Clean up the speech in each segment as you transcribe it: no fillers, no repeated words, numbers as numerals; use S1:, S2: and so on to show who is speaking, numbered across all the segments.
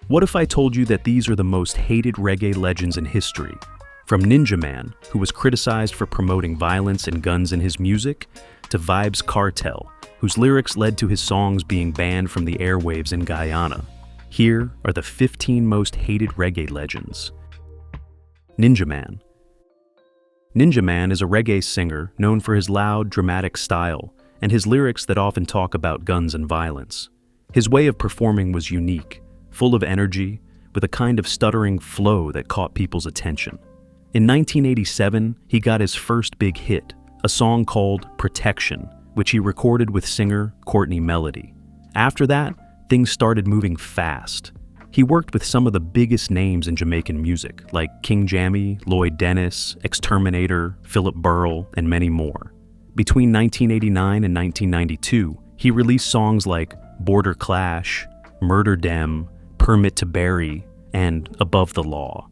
S1: What if I told you that these are the most hated reggae legends in history? From Ninja Man, who was criticized for promoting violence and guns in his music, to Vybz Kartel, whose lyrics led to his songs being banned from the airwaves in Guyana. Here are the 15 most hated reggae legends. Ninja Man. Ninja Man is a reggae singer known for his loud, dramatic style and his lyrics that often talk about guns and violence. His way of performing was unique, full of energy, with a kind of stuttering flow that caught people's attention. In 1987, he got his first big hit, a song called Protection, which he recorded with singer Courtney Melody. After that, things started moving fast. He worked with some of the biggest names in Jamaican music, like King Jammy, Lloyd Dennis, Exterminator, Philip Burrell, and many more. Between 1989 and 1992, he released songs like Border Clash, Murder Dem, Permit to Bury, and Above the Law.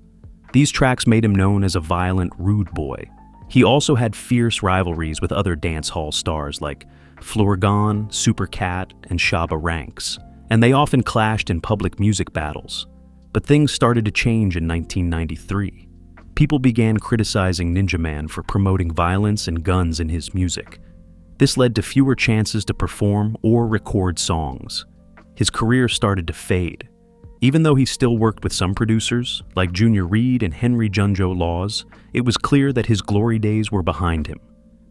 S1: These tracks made him known as a violent, rude boy. He also had fierce rivalries with other dancehall stars like Flurgon, Supercat, and Shabba Ranks, and they often clashed in public music battles. But things started to change in 1993. People began criticizing Ninja Man for promoting violence and guns in his music. This led to fewer chances to perform or record songs. His career started to fade. Even though he still worked with some producers, like Junior Reid and Henry Junjo Laws, it was clear that his glory days were behind him.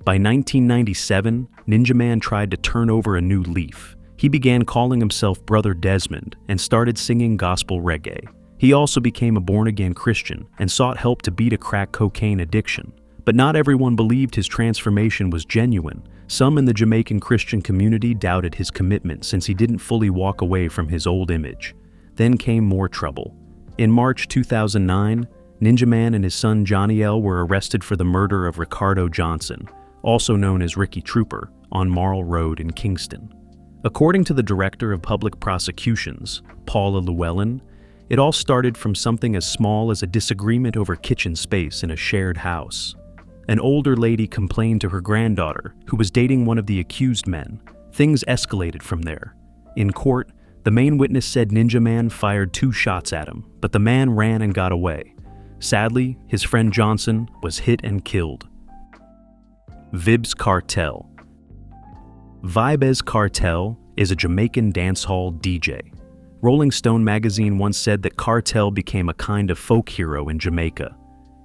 S1: By 1997, Ninja Man tried to turn over a new leaf. He began calling himself Brother Desmond and started singing gospel reggae. He also became a born-again Christian and sought help to beat a crack cocaine addiction. But not everyone believed his transformation was genuine. Some in the Jamaican Christian community doubted his commitment since he didn't fully walk away from his old image. Then came more trouble. In March 2009, Ninja Man and his son Johnny L were arrested for the murder of Ricardo Johnson, also known as Ricky Trooper, on Marl Road in Kingston. According to the Director of Public Prosecutions, Paula Llewellyn, it all started from something as small as a disagreement over kitchen space in a shared house. An older lady complained to her granddaughter, who was dating one of the accused men. Things escalated from there. In court, the main witness said Ninja Man fired 2 shots at him, but the man ran and got away. Sadly, his friend Johnson was hit and killed. Vybz Kartel. Vybz Kartel is a Jamaican dancehall DJ. Rolling Stone magazine once said that Kartel became a kind of folk hero in Jamaica.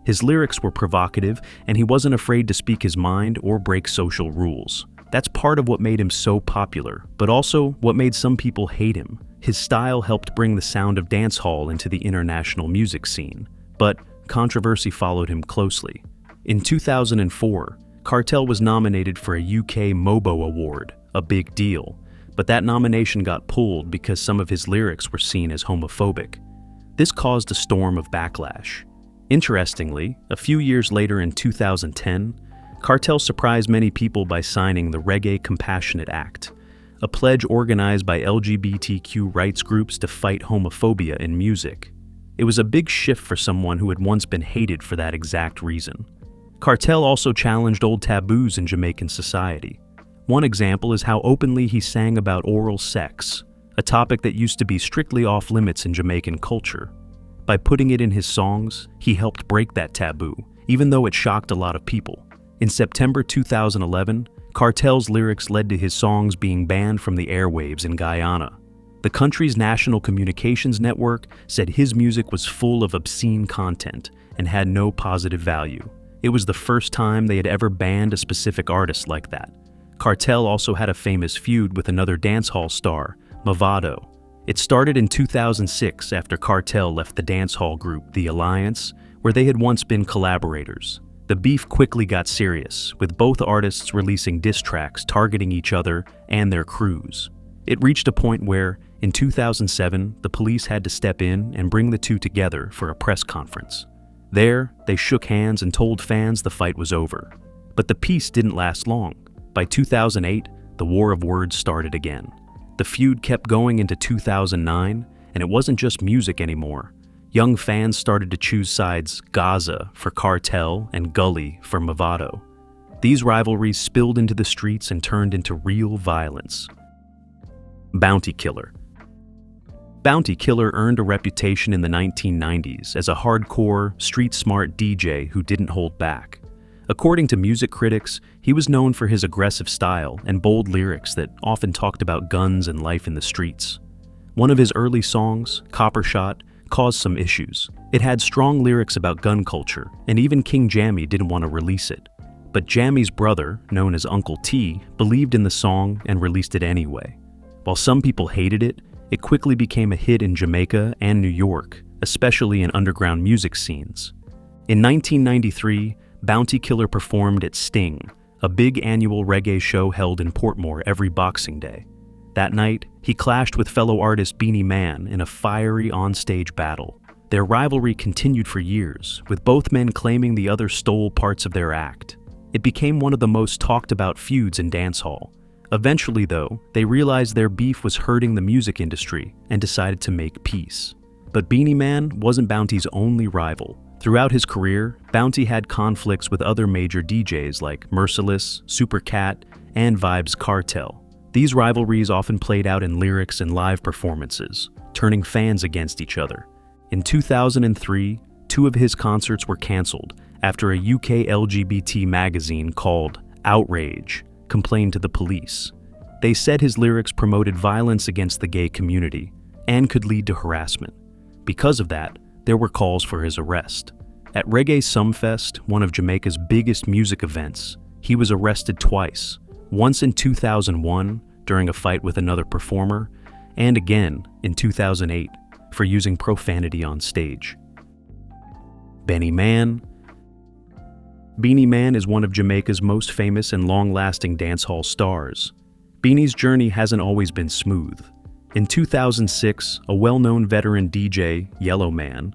S1: His lyrics were provocative, and he wasn't afraid to speak his mind or break social rules. That's part of what made him so popular, but also what made some people hate him. His style helped bring the sound of dancehall into the international music scene, but controversy followed him closely. In 2004, Kartel was nominated for a UK MOBO award, a big deal, but that nomination got pulled because some of his lyrics were seen as homophobic. This caused a storm of backlash. Interestingly, a few years later in 2010, Kartel surprised many people by signing the Reggae Compassionate Act, a pledge organized by LGBTQ rights groups to fight homophobia in music. It was a big shift for someone who had once been hated for that exact reason. Kartel also challenged old taboos in Jamaican society. One example is how openly he sang about oral sex, a topic that used to be strictly off limits in Jamaican culture. By putting it in his songs, he helped break that taboo, even though it shocked a lot of people. In September 2011, Kartel's lyrics led to his songs being banned from the airwaves in Guyana. The country's national communications network said his music was full of obscene content and had no positive value. It was the first time they had ever banned a specific artist like that. Kartel also had a famous feud with another dancehall star, Mavado. It started in 2006 after Kartel left the dancehall group The Alliance, where they had once been collaborators. The beef quickly got serious, with both artists releasing diss tracks targeting each other and their crews. It reached a point where, in 2007, the police had to step in and bring the two together for a press conference. There, they shook hands and told fans the fight was over. But the peace didn't last long. By 2008, the war of words started again. The feud kept going into 2009, and it wasn't just music anymore. Young fans started to choose sides Gaza for Kartel and Gully for Mavado. These rivalries spilled into the streets and turned into real violence. Bounty Killer. Bounty Killer earned a reputation in the 1990s as a hardcore, street-smart DJ who didn't hold back. According to music critics, he was known for his aggressive style and bold lyrics that often talked about guns and life in the streets. One of his early songs, Copper Shot, caused some issues. It had strong lyrics about gun culture, and even King Jammy didn't want to release it. But Jammy's brother, known as Uncle T, believed in the song and released it anyway. While some people hated it, it quickly became a hit in Jamaica and New York, especially in underground music scenes. In 1993, Bounty Killer performed at Sting, a big annual reggae show held in Portmore every Boxing Day. That night, he clashed with fellow artist Beenie Man in a fiery onstage battle. Their rivalry continued for years, with both men claiming the other stole parts of their act. It became one of the most talked about feuds in dancehall. Eventually, though, they realized their beef was hurting the music industry and decided to make peace. But Beenie Man wasn't Bounty's only rival. Throughout his career, Bounty had conflicts with other major DJs like Merciless, Super Cat, and Vybz Kartel. These rivalries often played out in lyrics and live performances, turning fans against each other. In 2003, 2 of his concerts were cancelled after a UK LGBT magazine called Outrage complained to the police. They said his lyrics promoted violence against the gay community and could lead to harassment. Because of that, there were calls for his arrest. At Reggae Sumfest, one of Jamaica's biggest music events, he was arrested twice, once in 2001 during a fight with another performer, and again in 2008 for using profanity on stage. Beenie Man. Beenie Man is one of Jamaica's most famous and long-lasting dancehall stars. Beanie's journey hasn't always been smooth. In 2006, a well-known veteran DJ, Yellow Man,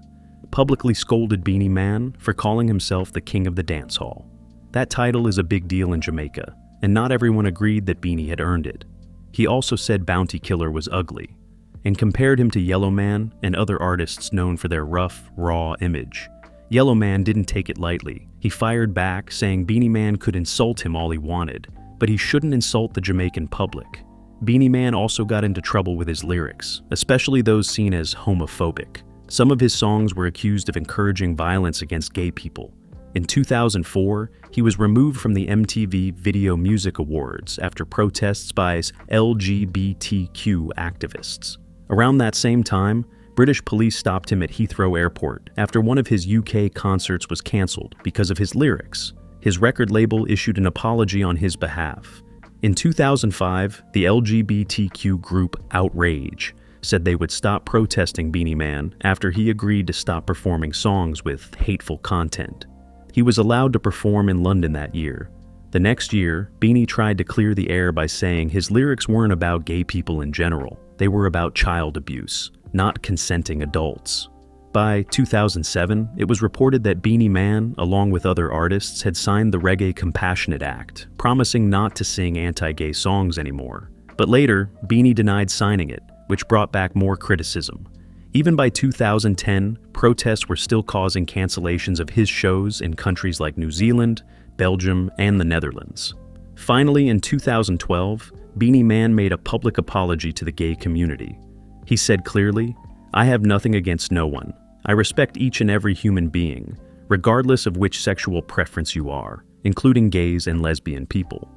S1: publicly scolded Beenie Man for calling himself the king of the dancehall. That title is a big deal in Jamaica, and not everyone agreed that Beenie had earned it. He also said Bounty Killer was ugly, and compared him to Yellow Man and other artists known for their rough, raw image. Yellow Man didn't take it lightly. He fired back, saying Beenie Man could insult him all he wanted, but he shouldn't insult the Jamaican public. Beenie Man also got into trouble with his lyrics, especially those seen as homophobic. Some of his songs were accused of encouraging violence against gay people. In 2004, he was removed from the MTV Video Music Awards after protests by LGBTQ activists. Around that same time, British police stopped him at Heathrow Airport after one of his UK concerts was cancelled because of his lyrics. His record label issued an apology on his behalf. In 2005, the LGBTQ group Outrage said they would stop protesting Beenie Man after he agreed to stop performing songs with hateful content. He was allowed to perform in London that year. The next year, Beenie tried to clear the air by saying his lyrics weren't about gay people in general. They were about child abuse, not consenting adults. By 2007, it was reported that Beenie Man, along with other artists, had signed the Reggae Compassionate Act, promising not to sing anti-gay songs anymore. But later, Beenie denied signing it, which brought back more criticism. Even by 2010, protests were still causing cancellations of his shows in countries like New Zealand, Belgium, and the Netherlands. Finally, in 2012, Beenie Man made a public apology to the gay community. He said clearly, "I have nothing against no one. I respect each and every human being, regardless of which sexual preference you are, including gays and lesbian people."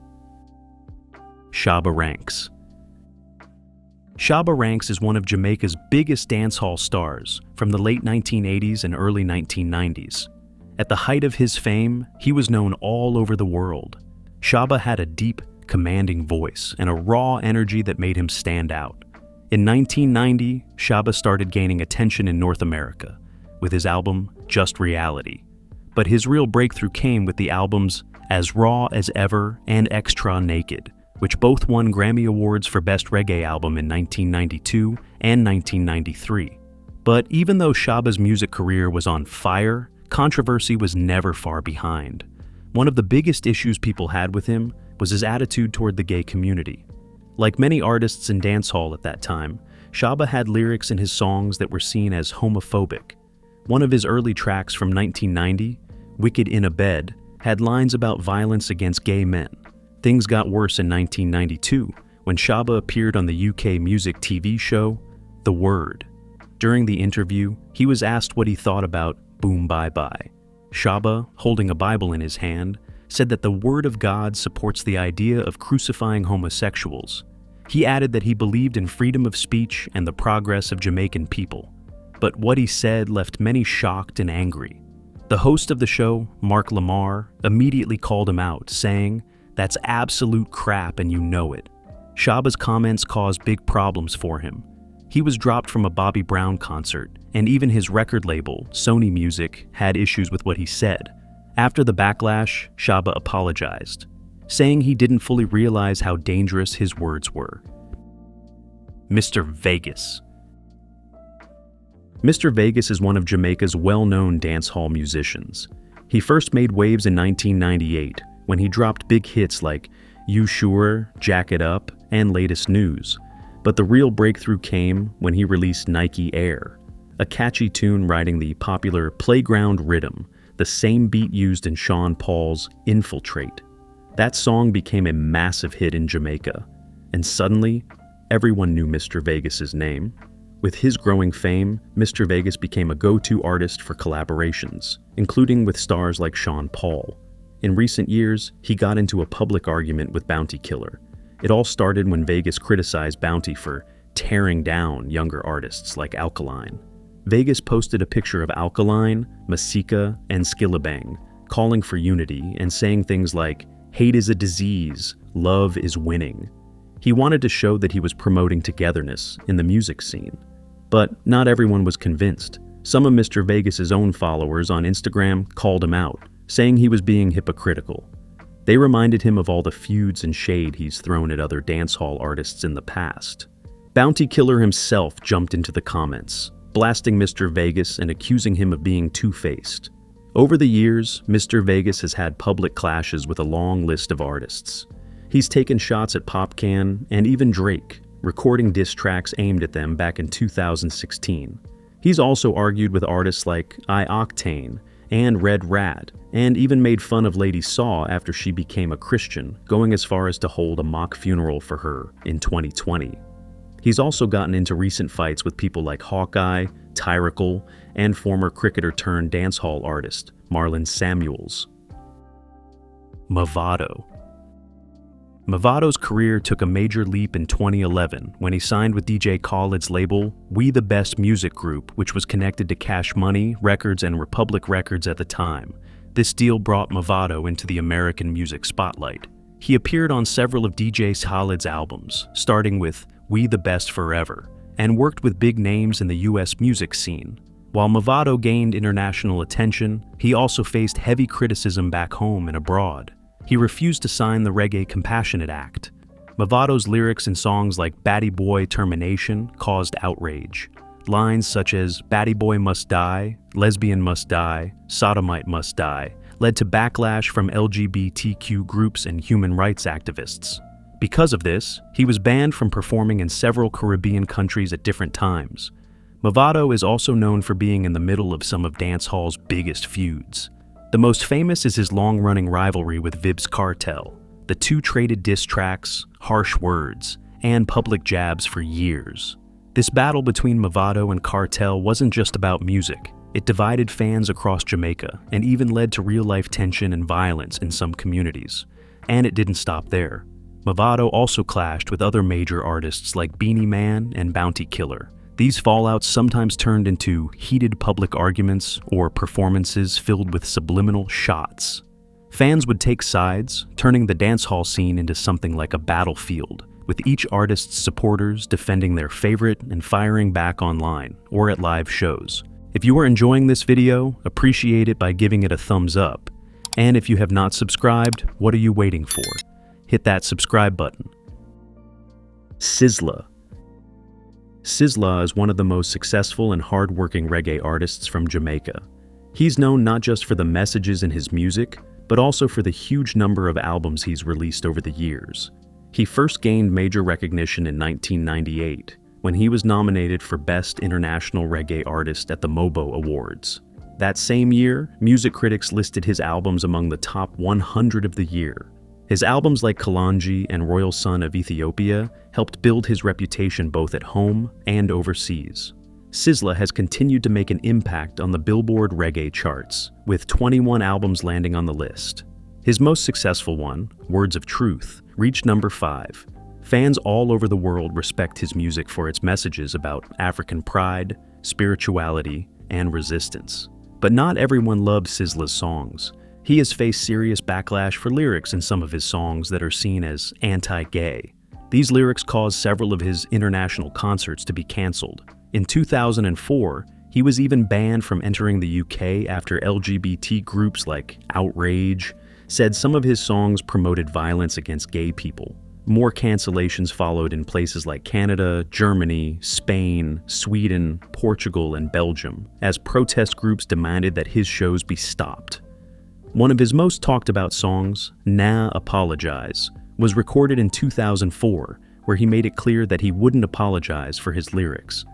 S1: Shabba Ranks. Shabba Ranks is one of Jamaica's biggest dancehall stars from the late 1980s and early 1990s. At the height of his fame, he was known all over the world. Shabba had a deep, commanding voice and a raw energy that made him stand out. In 1990, Shabba started gaining attention in North America with his album Just Reality. But his real breakthrough came with the albums As Raw as Ever and Extra Naked, which both won Grammy Awards for Best Reggae Album in 1992 and 1993. But even though Shabba's music career was on fire, controversy was never far behind. One of the biggest issues people had with him was his attitude toward the gay community. Like many artists in dancehall at that time, Shabba had lyrics in his songs that were seen as homophobic. One of his early tracks from 1990, Wicked in a Bed, had lines about violence against gay men. Things got worse in 1992 when Shabba appeared on the UK music TV show The Word. During the interview, he was asked what he thought about Boom Bye Bye. Shabba, holding a Bible in his hand, said that the Word of God supports the idea of crucifying homosexuals. He added that he believed in freedom of speech and the progress of Jamaican people. But what he said left many shocked and angry. The host of the show, Mark Lamar, immediately called him out, saying, "That's absolute crap and you know it." Shabba's comments caused big problems for him. He was dropped from a Bobby Brown concert, and even his record label, Sony Music, had issues with what he said. After the backlash, Shabba apologized, saying he didn't fully realize how dangerous his words were. Mr. Vegas. Mr. Vegas is one of Jamaica's well-known dancehall musicians. He first made waves in 1998 when he dropped big hits like You Sure, Jack It Up, and Latest News. But the real breakthrough came when he released Nike Air, a catchy tune riding the popular Playground rhythm, the same beat used in Sean Paul's Infiltrate. That song became a massive hit in Jamaica, and suddenly, everyone knew Mr. Vegas's name. With his growing fame, Mr. Vegas became a go-to artist for collaborations, including with stars like Sean Paul. In recent years, he got into a public argument with Bounty Killer. It all started when Vegas criticized Bounty for tearing down younger artists like Alkaline. Vegas posted a picture of Alkaline, Masika, and Skillabang, calling for unity and saying things like, "Hate is a disease, love is winning." He wanted to show that he was promoting togetherness in the music scene. But not everyone was convinced. Some of Mr. Vegas's own followers on Instagram called him out, saying he was being hypocritical. They reminded him of all the feuds and shade he's thrown at other dancehall artists in the past. Bounty Killer himself jumped into the comments, blasting Mr. Vegas and accusing him of being two-faced. Over the years, Mr. Vegas has had public clashes with a long list of artists. He's taken shots at Popcan and even Drake, recording diss tracks aimed at them back in 2016. He's also argued with artists like I-Octane and Red Rat, and even made fun of Lady Saw after she became a Christian, going as far as to hold a mock funeral for her in 2020. He's also gotten into recent fights with people like Hawkeye, Tyracle, and former cricketer-turned-dancehall artist Marlon Samuels. Mavado. Mavado's career took a major leap in 2011 when he signed with DJ Khaled's label, We the Best Music Group, which was connected to Cash Money Records and Republic Records at the time. This deal brought Mavado into the American music spotlight. He appeared on several of DJ Khaled's albums, starting with We the Best Forever, and worked with big names in the US music scene. While Mavado gained international attention, he also faced heavy criticism back home and abroad. He refused to sign the Reggae Compassionate Act. Mavado's lyrics in songs like Batty Boy Termination caused outrage. Lines such as Batty Boy Must Die, Lesbian Must Die, Sodomite Must Die led to backlash from LGBTQ groups and human rights activists. Because of this, he was banned from performing in several Caribbean countries at different times. Mavado is also known for being in the middle of some of dancehall's biggest feuds. The most famous is his long-running rivalry with Vybz Kartel. The two traded diss tracks, harsh words, and public jabs for years. This battle between Mavado and Kartel wasn't just about music. It divided fans across Jamaica and even led to real-life tension and violence in some communities. And it didn't stop there. Mavado also clashed with other major artists like Beenie Man and Bounty Killer. These fallouts sometimes turned into heated public arguments or performances filled with subliminal shots. Fans would take sides, turning the dancehall scene into something like a battlefield, with each artist's supporters defending their favorite and firing back online or at live shows. If you are enjoying this video, appreciate it by giving it a thumbs up. And if you have not subscribed, what are you waiting for? Hit that subscribe button. Sizzla. Sizzla is one of the most successful and hard-working reggae artists from Jamaica. He's known not just for the messages in his music, but also for the huge number of albums he's released over the years. He first gained major recognition in 1998, when he was nominated for Best International Reggae Artist at the MOBO Awards. That same year, music critics listed his albums among the top 100 of the year. His albums like Kalanji and Royal Son of Ethiopia helped build his reputation both at home and overseas. Sizzla has continued to make an impact on the Billboard reggae charts, with 21 albums landing on the list. His most successful one, Words of Truth, reached number 5. Fans all over the world respect his music for its messages about African pride, spirituality, and resistance. But not everyone loves Sizzla's songs. He has faced serious backlash for lyrics in some of his songs that are seen as anti-gay. These lyrics caused several of his international concerts to be cancelled. In 2004, he was even banned from entering the UK after LGBT groups like Outrage said some of his songs promoted violence against gay people. More cancellations followed in places like Canada, Germany, Spain, Sweden, Portugal, and Belgium, as protest groups demanded that his shows be stopped. One of his most talked about songs, Nah Apologize, was recorded in 2004, where he made it clear that he wouldn't apologize for his lyrics.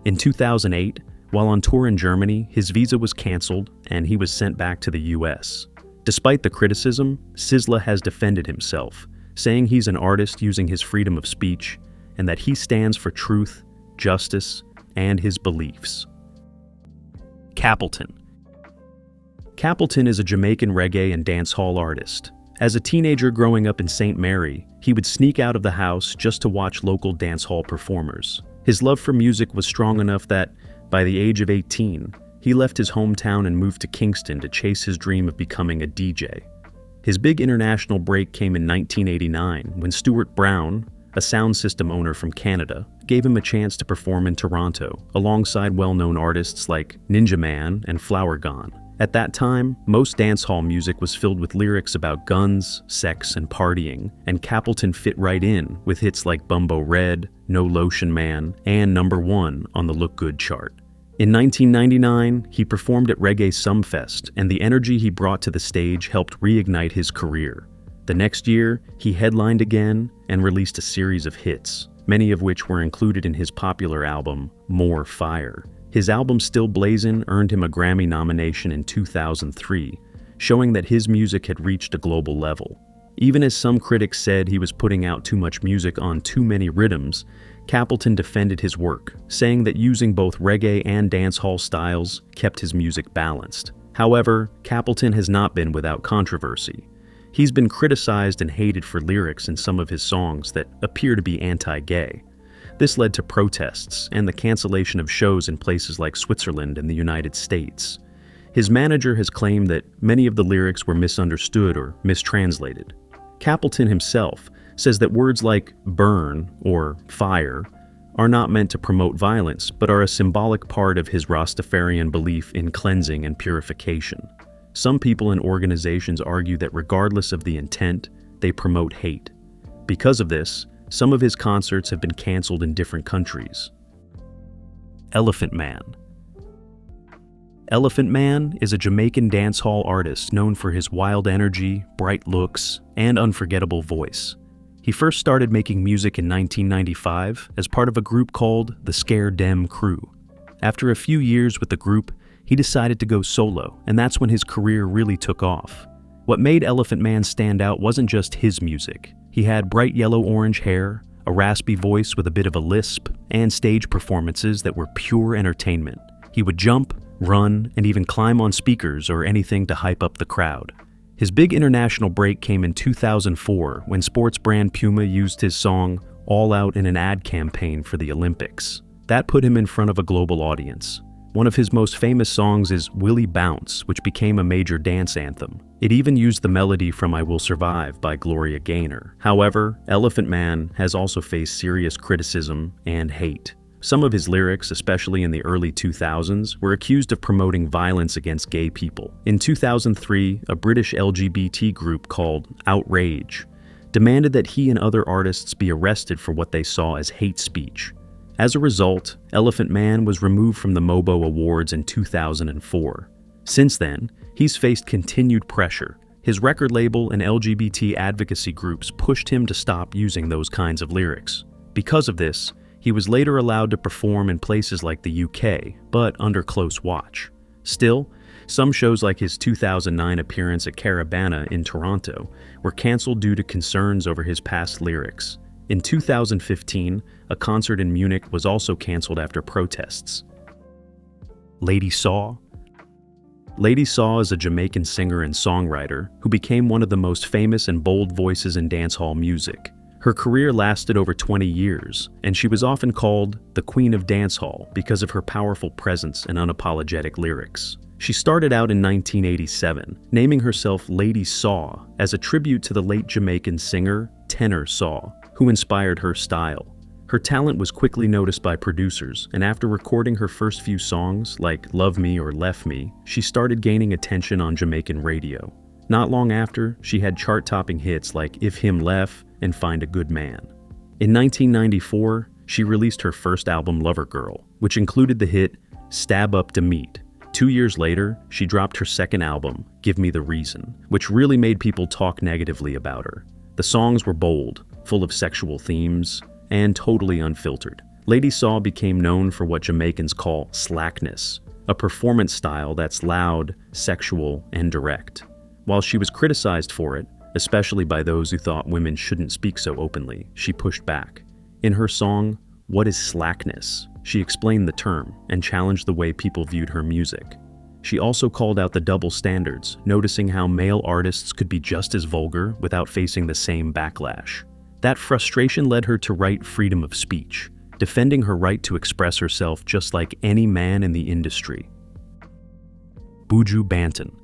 S1: In 2008, while on tour in Germany, his visa was canceled and he was sent back to the US. Despite the criticism, Sizzla has defended himself, saying he's an artist using his freedom of speech and that he stands for truth, justice, and his beliefs. Capleton. Capleton is a Jamaican reggae and dancehall artist. As a teenager growing up in St. Mary, he would sneak out of the house just to watch local dancehall performers. His love for music was strong enough that, by the age of 18, he left his hometown and moved to Kingston to chase his dream of becoming a DJ. His big international break came in 1989 when Stuart Brown, a sound system owner from Canada, gave him a chance to perform in Toronto, alongside well-known artists like Ninja Man and Flower Gone. At that time, most dancehall music was filled with lyrics about guns, sex, and partying, and Capleton fit right in with hits like Bumbo Red, No Lotion Man, and number 1 on the Look Good chart. In 1999, he performed at Reggae Sumfest, and the energy he brought to the stage helped reignite his career. The next year, he headlined again and released a series of hits, many of which were included in his popular album, More Fire. His album Still Blazin' earned him a Grammy nomination in 2003, showing that his music had reached a global level. Even as some critics said he was putting out too much music on too many rhythms, Capleton defended his work, saying that using both reggae and dancehall styles kept his music balanced. However, Capleton has not been without controversy. He's been criticized and hated for lyrics in some of his songs that appear to be anti-gay. This led to protests and the cancellation of shows in places like Switzerland and the United States. His manager has claimed that many of the lyrics were misunderstood or mistranslated. Capleton himself says that words like burn or fire are not meant to promote violence, but are a symbolic part of his Rastafarian belief in cleansing and purification. Some people and organizations argue that regardless of the intent, they promote hate. Because of this, some of his concerts have been canceled in different countries. Elephant Man. Elephant Man is a Jamaican dancehall artist known for his wild energy, bright looks, and unforgettable voice. He first started making music in 1995 as part of a group called the Scare Dem Crew. After a few years with the group, he decided to go solo, and that's when his career really took off. What made Elephant Man stand out wasn't just his music. He had bright yellow-orange hair, a raspy voice with a bit of a lisp, and stage performances that were pure entertainment. He would jump, run, and even climb on speakers or anything to hype up the crowd. His big international break came in 2004 when sports brand Puma used his song All Out in an ad campaign for the Olympics. That put him in front of a global audience. One of his most famous songs is Willie Bounce, which became a major dance anthem. It even used the melody from I Will Survive by Gloria Gaynor. However, Elephant Man has also faced serious criticism and hate. Some of his lyrics, especially in the early 2000s, were accused of promoting violence against gay people. In 2003, a British LGBT group called Outrage demanded that he and other artists be arrested for what they saw as hate speech. As a result, Elephant Man was removed from the MOBO Awards in 2004. Since then, he's faced continued pressure. His record label and LGBT advocacy groups pushed him to stop using those kinds of lyrics. Because of this, he was later allowed to perform in places like the UK, but under close watch. Still, some shows like his 2009 appearance at Carabana in Toronto were cancelled due to concerns over his past lyrics. In 2015, a concert in Munich was also cancelled after protests. Lady Saw. Lady Saw is a Jamaican singer and songwriter who became one of the most famous and bold voices in dancehall music. Her career lasted over 20 years, and she was often called the Queen of Dancehall because of her powerful presence and unapologetic lyrics. She started out in 1987, naming herself Lady Saw as a tribute to the late Jamaican singer Tenor Saw, who inspired her style. Her talent was quickly noticed by producers, and after recording her first few songs, like Love Me or Left Me, she started gaining attention on Jamaican radio. Not long after, she had chart-topping hits like If Him Left and Find a Good Man. In 1994, she released her first album Lover Girl, which included the hit Stab Up Da Meat. 2 years later, she dropped her second album, Give Me the Reason, which really made people talk negatively about her. The songs were bold, full of sexual themes, and totally unfiltered. Lady Saw became known for what Jamaicans call slackness, a performance style that's loud, sexual, and direct. While she was criticized for it, especially by those who thought women shouldn't speak so openly, she pushed back. In her song, What is Slackness?, she explained the term and challenged the way people viewed her music. She also called out the double standards, noticing how male artists could be just as vulgar without facing the same backlash. That frustration led her to write Freedom of Speech, defending her right to express herself just like any man in the industry. Buju Banton.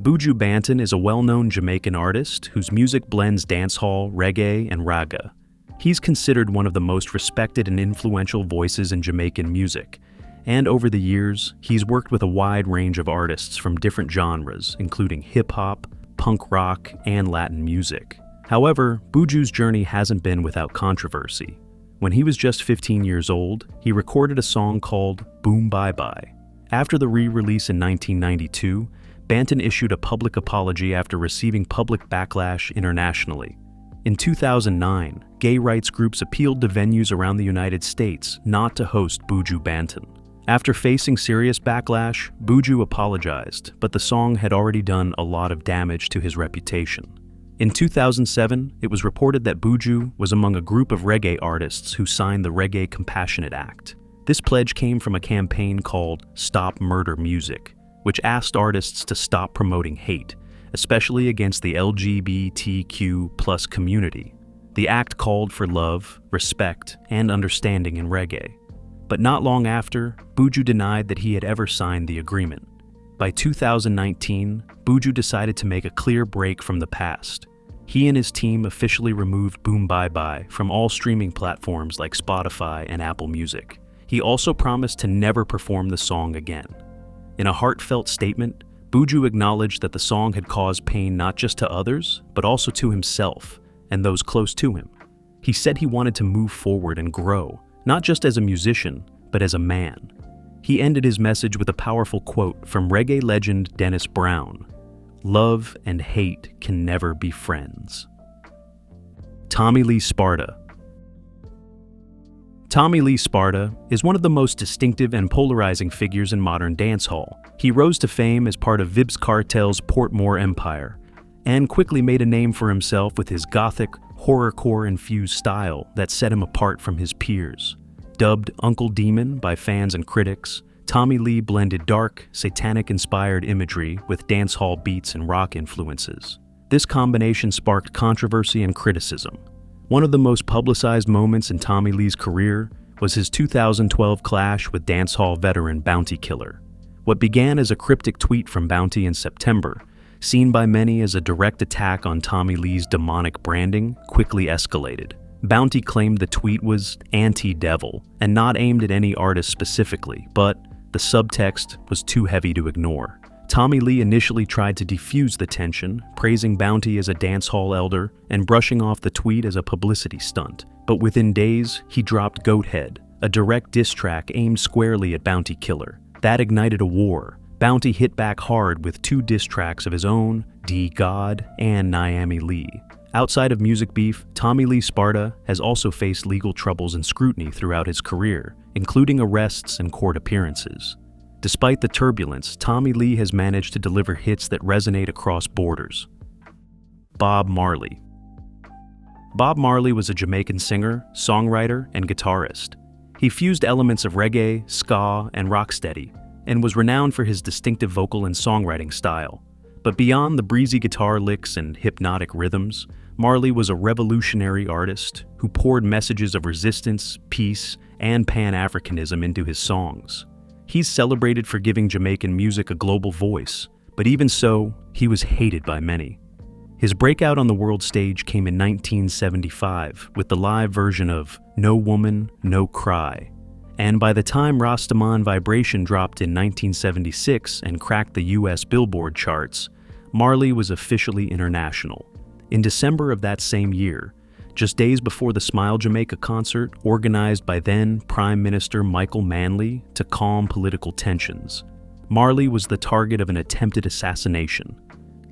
S1: Buju Banton is a well-known Jamaican artist whose music blends dancehall, reggae, and raga. He's considered one of the most respected and influential voices in Jamaican music, and over the years, he's worked with a wide range of artists from different genres, including hip-hop, punk rock, and Latin music. However, Buju's journey hasn't been without controversy. When he was just 15 years old, he recorded a song called Boom Bye Bye. After the re-release in 1992, Banton issued a public apology after receiving public backlash internationally. In 2009, gay rights groups appealed to venues around the United States not to host Buju Banton. After facing serious backlash, Buju apologized, but the song had already done a lot of damage to his reputation. In 2007, it was reported that Buju was among a group of reggae artists who signed the Reggae Compassionate Act. This pledge came from a campaign called Stop Murder Music, which asked artists to stop promoting hate, especially against the LGBTQ+ community. The act called for love, respect, and understanding in reggae. But not long after, Buju denied that he had ever signed the agreement. By 2019, Buju decided to make a clear break from the past. He and his team officially removed Boom Bye Bye from all streaming platforms like Spotify and Apple Music. He also promised to never perform the song again. In a heartfelt statement, Buju acknowledged that the song had caused pain not just to others, but also to himself and those close to him. He said he wanted to move forward and grow, not just as a musician, but as a man. He ended his message with a powerful quote from reggae legend Dennis Brown: "Love and hate can never be friends." Lee Sparta. Lee Sparta is one of the most distinctive and polarizing figures in modern dancehall. He rose to fame as part of Vybz Kartel's Portmore empire, and quickly made a name for himself with his gothic, horrorcore-infused style that set him apart from his peers. Dubbed Uncle Demon by fans and critics, Tommy Lee blended dark, satanic-inspired imagery with dancehall beats and rock influences. This combination sparked controversy and criticism. One of the most publicized moments in Tommy Lee's career was his 2012 clash with dancehall veteran Bounty Killer. What began as a cryptic tweet from Bounty in September, seen by many as a direct attack on Tommy Lee's demonic branding, quickly escalated. Bounty claimed the tweet was anti-devil and not aimed at any artist specifically, but the subtext was too heavy to ignore. Tommy Lee initially tried to defuse the tension, praising Bounty as a dancehall elder and brushing off the tweet as a publicity stunt. But within days, he dropped Goathead, a direct diss track aimed squarely at Bounty Killer. That ignited a war. Bounty hit back hard with 2 diss tracks of his own, D God and Naomi Lee. Outside of music beef, Tommy Lee Sparta has also faced legal troubles and scrutiny throughout his career, including arrests and court appearances. Despite the turbulence, Tommy Lee has managed to deliver hits that resonate across borders. Bob Marley. Bob Marley was a Jamaican singer, songwriter, and guitarist. He fused elements of reggae, ska, and rocksteady, and was renowned for his distinctive vocal and songwriting style. But beyond the breezy guitar licks and hypnotic rhythms, Marley was a revolutionary artist who poured messages of resistance, peace, and Pan-Africanism into his songs. He's celebrated for giving Jamaican music a global voice, but even so, he was hated by many. His breakout on the world stage came in 1975 with the live version of No Woman, No Cry. And by the time Rastaman Vibration dropped in 1976 and cracked the US Billboard charts, Marley was officially international. In December of that same year, just days before the Smile Jamaica concert organized by then Prime Minister Michael Manley to calm political tensions, Marley was the target of an attempted assassination.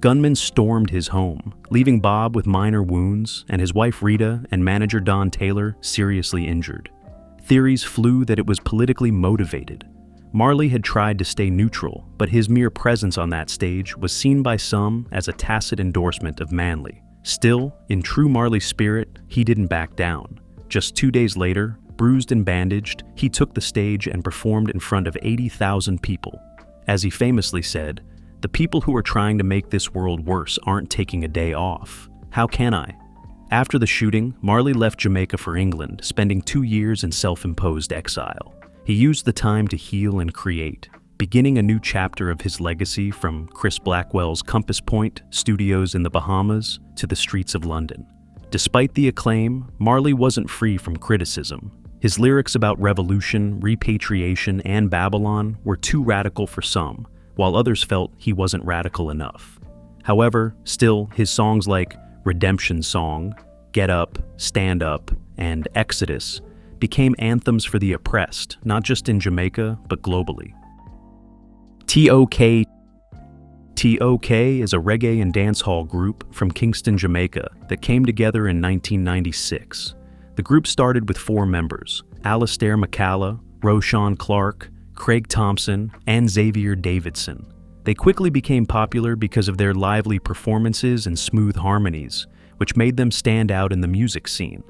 S1: Gunmen stormed his home, leaving Bob with minor wounds and his wife Rita and manager Don Taylor seriously injured. Theories flew that it was politically motivated. Marley had tried to stay neutral, but his mere presence on that stage was seen by some as a tacit endorsement of Manley. Still, in true Marley spirit, he didn't back down. Just 2 days later, bruised and bandaged, he took the stage and performed in front of 80,000 people. As he famously said, "The people who are trying to make this world worse aren't taking a day off. How can I?" After the shooting, Marley left Jamaica for England, spending 2 years in self-imposed exile. He used the time to heal and create, beginning a new chapter of his legacy from Chris Blackwell's Compass Point studios in the Bahamas to the streets of London. Despite the acclaim, Marley wasn't free from criticism. His lyrics about revolution, repatriation, and Babylon were too radical for some, while others felt he wasn't radical enough. However, still, his songs like Redemption Song, Get Up, Stand Up, and Exodus became anthems for the oppressed, not just in Jamaica, but globally. T.O.K. T.O.K is a reggae and dancehall group from Kingston, Jamaica that came together in 1996. The group started with 4 members, Alistair McCalla, Roshan Clark, Craig Thompson, and Xavier Davidson. They quickly became popular because of their lively performances and smooth harmonies, which made them stand out in the music scene.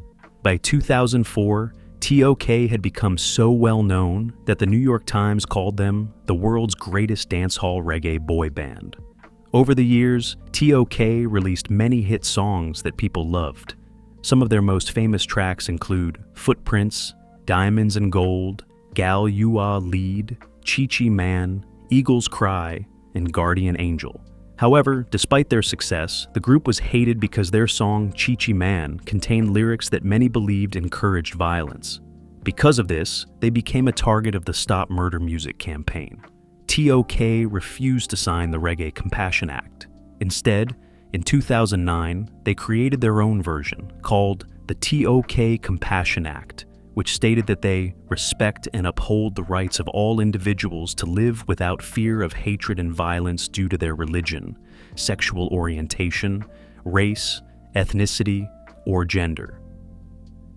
S1: By 2004, T.O.K had become so well known that the New York Times called them the world's greatest dancehall reggae boy band. Over the years, T.O.K released many hit songs that people loved. Some of their most famous tracks include Footprints, Diamonds and Gold, Gal You Ah Lead, Chi-Chi Man, Eagles Cry, and Guardian Angel. However, despite their success, the group was hated because their song Chi-Chi Man contained lyrics that many believed encouraged violence. Because of this, they became a target of the Stop Murder Music campaign. T.O.K refused to sign the Reggae Compassion Act. Instead, in 2009, they created their own version called the T.O.K Compassion Act, which stated that they respect and uphold the rights of all individuals to live without fear of hatred and violence due to their religion, sexual orientation, race, ethnicity, or gender.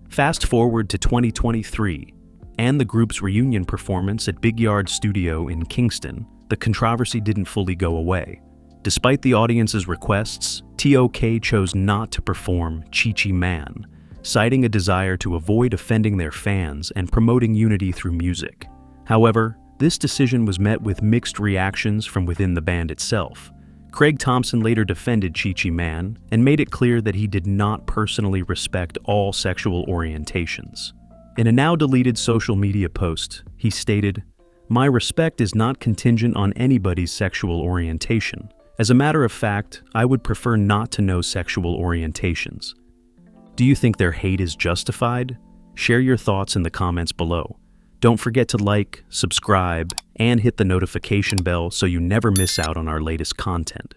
S1: Fast forward to 2023, and the group's reunion performance at Big Yard Studio in Kingston, the controversy didn't fully go away. Despite the audience's requests, T.O.K chose not to perform Chi-Chi Man, citing a desire to avoid offending their fans and promoting unity through music. However, this decision was met with mixed reactions from within the band itself. Craig Thompson later defended Chi-Chi Man and made it clear that he did not personally respect all sexual orientations. In a now-deleted social media post, he stated, "My respect is not contingent on anybody's sexual orientation. As a matter of fact, I would prefer not to know sexual orientations." Do you think their hate is justified? Share your thoughts in the comments below. Don't forget to like, subscribe, and hit the notification bell so you never miss out on our latest content.